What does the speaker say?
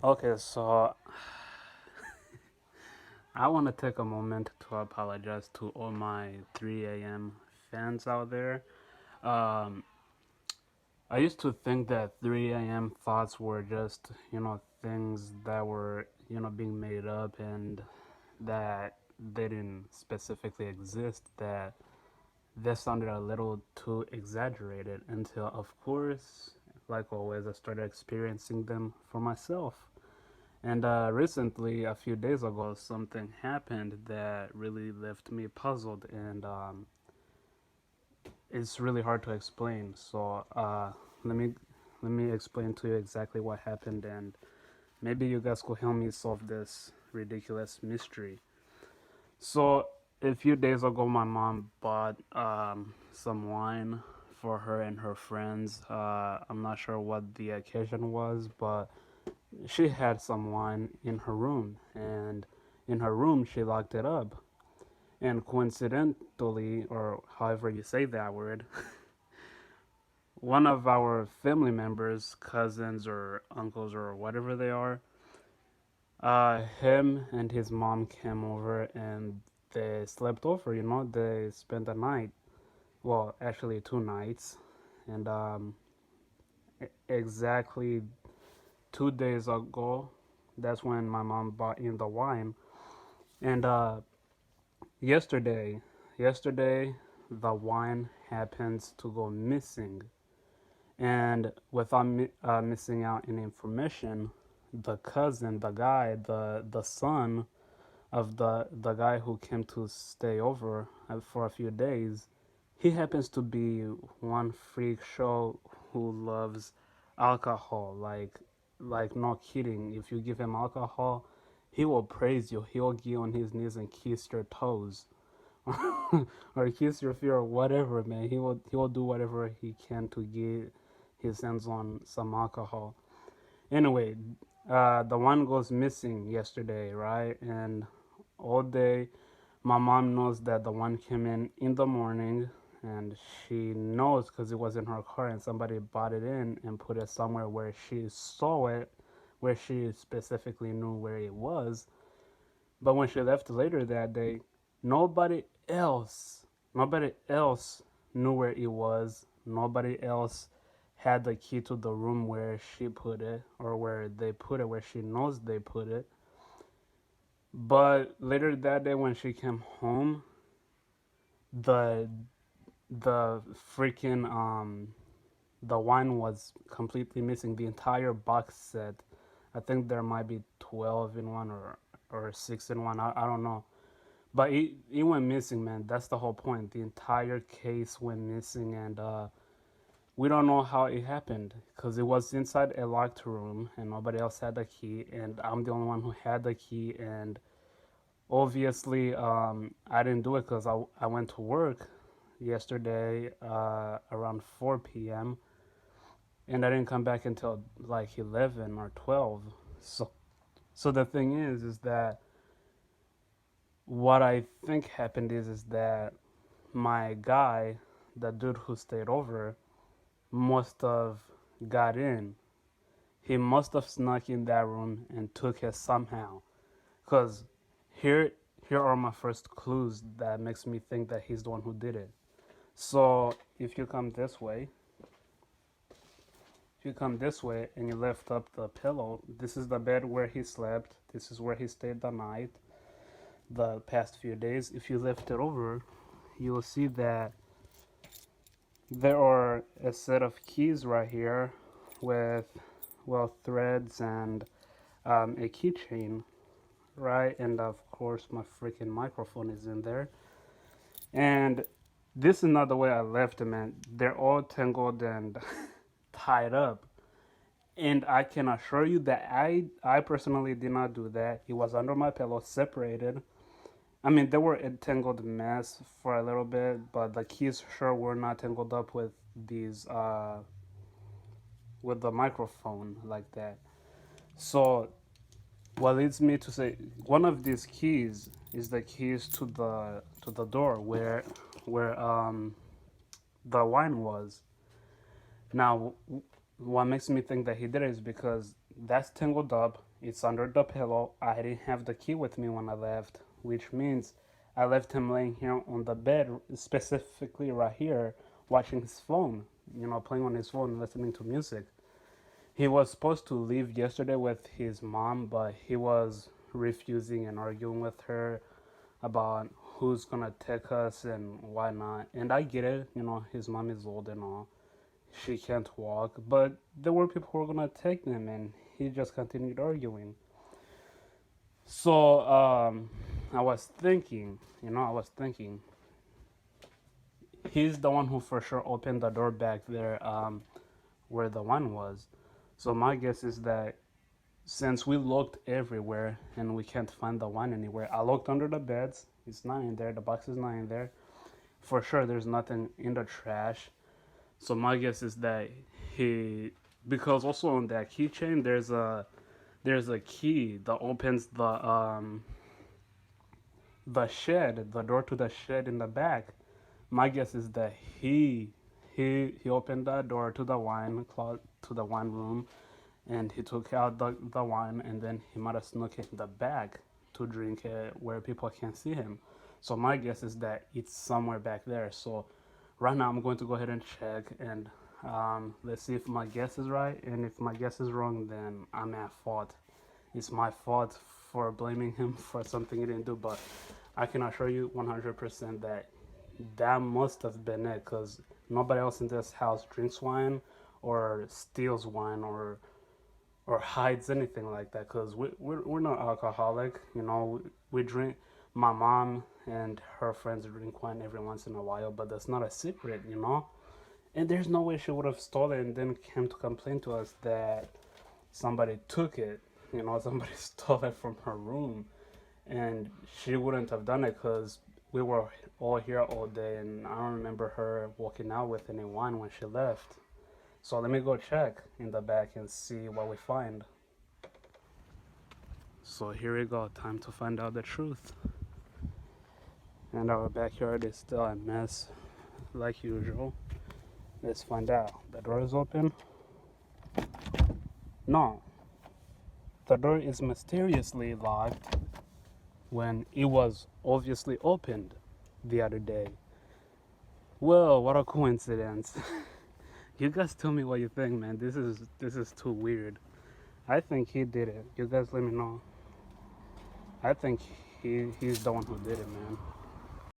Okay, so I want to take a moment to apologize to all my 3 a.m. fans out there. Um, I used to think that 3 a.m. thoughts were just, things that were, being made up and that they didn't specifically exist, that they sounded a little too exaggerated until, of course, like always, I started experiencing them for myself. And recently, a few days ago, something happened that really left me puzzled, and it's really hard to explain. So let me let me explain to you exactly what happened, and maybe you guys could help me solve this ridiculous mystery. So a few days ago, my mom bought some wine for her and her friends. I'm not sure what the occasion was, but she had some wine in her room, and in her room she locked it up. And coincidentally, or however you say that word, one of our family members, cousins or uncles or whatever they are, him and his mom came over and they slept over. They spent the night. Well, actually 2 nights, and exactly 2 days ago, that's when my mom bought in the wine. And yesterday, yesterday, the wine happens to go missing, and without missing out any information, the cousin, the guy, the son of the guy who came to stay over for a few days, he happens to be one freak show who loves alcohol. Like no kidding. If you give him alcohol, he will praise you. He will get on his knees and kiss your toes, or kiss your feet or whatever, man. He will do whatever he can to get his hands on some alcohol. Anyway, the one goes missing yesterday, right? And all day, my mom knows that the one came in the morning, and she knows because it was in her car and somebody bought it in and put it somewhere where she saw it, where she specifically knew where it was. But when she left later that day, nobody else, nobody else knew where it was. Nobody else had the key to the room where she put it or where they put it, where she knows they put it. But later that day when she came home, the the freaking the wine was completely missing. The entire box set. I think there might be 12 in one or 6 in one. I don't know. But it went missing, man. That's the whole point. The entire case went missing, and we don't know how it happened because it was inside a locked room, and nobody else had the key, and I'm the only one who had the key. And obviously, I didn't do it because I went to work yesterday around 4 p.m. and I didn't come back until like 11 or 12. So the thing is that what I think happened is that my guy, the dude who stayed over, must have got in. He must have snuck in that room and took it somehow. Cause here here are my first clues that makes me think that he's the one who did it. So if you come this way and you lift up the pillow, this is the bed where he slept. This is where he stayed the night, the past few days. If you lift it over, you will see that there are a set of keys right here with, well, threads and a keychain, right? And of course, my freaking microphone is in there. And this is not the way I left them, man. They're all tangled and tied up. And I can assure you that I personally did not do that. It was under my pillow, separated. I mean, they were a tangled mess for a little bit, but the keys sure were not tangled up with these with the microphone like that. So what leads me to say one of these keys is the keys to the door where the wine was. Now, what makes me think that he did it is because that's tangled up It's under the pillow. I didn't have the key with me when I left, which means I left him laying here on the bed, specifically right here, watching his phone, playing on his phone, listening to music. He was supposed to leave yesterday with his mom, but he was refusing and arguing with her about who's gonna take us and why not. And I get it, his mom is old and all. She can't walk, but there were people who were gonna take them, and he just continued arguing. So I was thinking, he's the one who for sure opened the door back there, where the wine was. So my guess is that since we looked everywhere and we can't find the wine anywhere, I looked under the beds. It's not in there. The box is not in there. For sure, there's nothing in the trash. So my guess is that he, because also on that keychain there's a key that opens the shed, the door to the shed in the back. My guess is that he opened that door to the wine closet, to the wine room, and he took out the wine, and then he might have snuck it in the back to drink it where people can't see him. So my guess is that it's somewhere back there. So right now I'm going to go ahead and check, and let's see if my guess is right. And if my guess is wrong, then I'm at fault. It's my fault for blaming him for something he didn't do, but I can assure you 100% that that must have been it, because nobody else in this house drinks wine or steals wine or hides anything like that, because we're not alcoholic. We drink. My mom and her friends drink wine every once in a while, but that's not a secret. And there's no way she would have stolen it and then came to complain to us that somebody took it. Somebody stole it from her room, and she wouldn't have done it because we were all here all day, and I don't remember her walking out with any wine when she left. So let me go check in the back and see what we find. So here we go, time to find out the truth. And our backyard is still a mess, like usual. Let's find out. The door is open? No. The door is mysteriously locked when it was obviously opened the other day. Well, what a coincidence. You guys tell me what you think, man. This is too weird. I think he did it. You guys let me know. I think he's the one who did it, man.